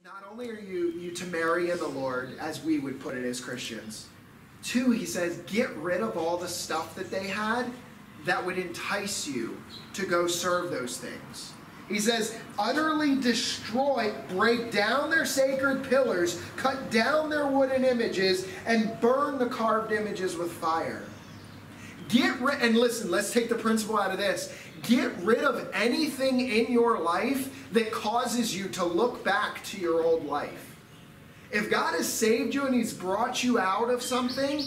Not only are you to marry in the Lord, as we would put it as Christians, two, he says, get rid of all the stuff that they had that would entice you to go serve those things. He says, utterly destroy, break down their sacred pillars, cut down their wooden images, and burn the carved images with fire. Get rid, and listen, let's take the principle out of this. Get rid of anything in your life that causes you to look back to your old life. If God has saved you and He's brought you out of something,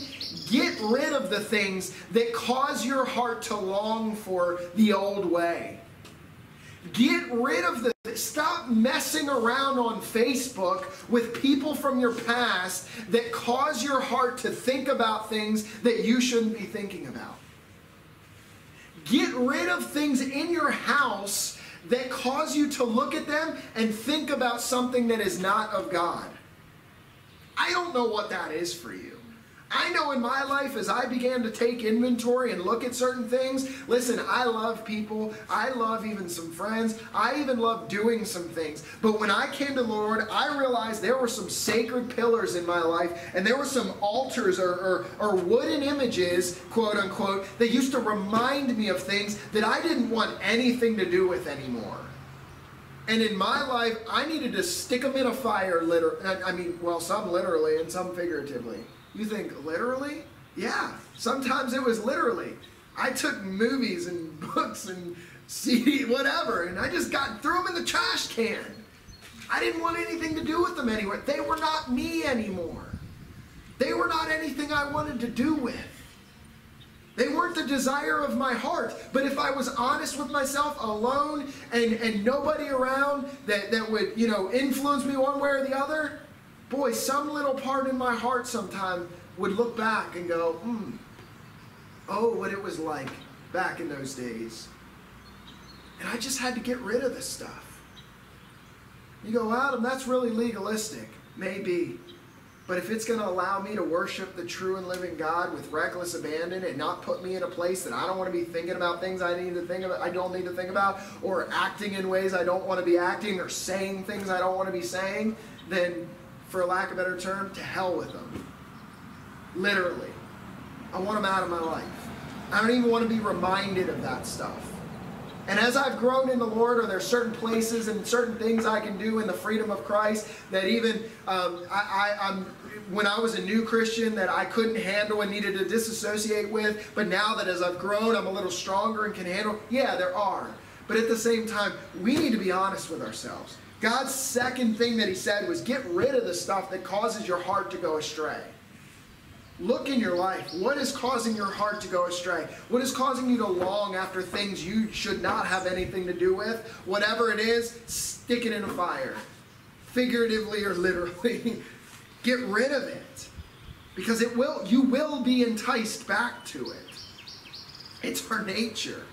get rid of the things that cause your heart to long for the old way. Get rid of stop messing around on Facebook with people from your past that cause your heart to think about things that you shouldn't be thinking about. Get rid of things in your house that cause you to look at them and think about something that is not of God. I don't know what that is for you. I know in my life, as I began to take inventory and look at certain things, listen, I love people. I love even some friends. I even love doing some things. But when I came to the Lord, I realized there were some sacred pillars in my life, and there were some altars or wooden images, quote unquote, that used to remind me of things that I didn't want anything to do with anymore. And in my life, I needed to stick them in a fire, some literally and some figuratively. You think, literally? Yeah, sometimes it was literally. I took movies and books and CD, whatever, and I just threw them in the trash can. I didn't want anything to do with them anymore. They were not me anymore. They were not anything I wanted to do with. They weren't the desire of my heart. But if I was honest with myself, alone, and nobody around that would, influence me one way or the other, boy, some little part in my heart sometime would look back and go, oh, what it was like back in those days. And I just had to get rid of this stuff. You go, Adam, that's really legalistic. Maybe. But if it's going to allow me to worship the true and living God with reckless abandon and not put me in a place that I don't want to be thinking about things I don't need to think about, or acting in ways I don't want to be acting, or saying things I don't want to be saying, then, for lack of a better term, to hell with them. Literally. I want them out of my life. I don't even want to be reminded of that stuff. And as I've grown in the Lord, are there certain places and certain things I can do in the freedom of Christ that even when I was a new Christian that I couldn't handle and needed to disassociate with, but now that as I've grown, I'm a little stronger and can handle? Yeah, there are. But at the same time, we need to be honest with ourselves. God's second thing that He said was get rid of the stuff that causes your heart to go astray. Look in your life. What is causing your heart to go astray? What is causing you to long after things you should not have anything to do with? Whatever it is, stick it in a fire. Figuratively or literally. Get rid of it. Because you will be enticed back to it. It's our nature.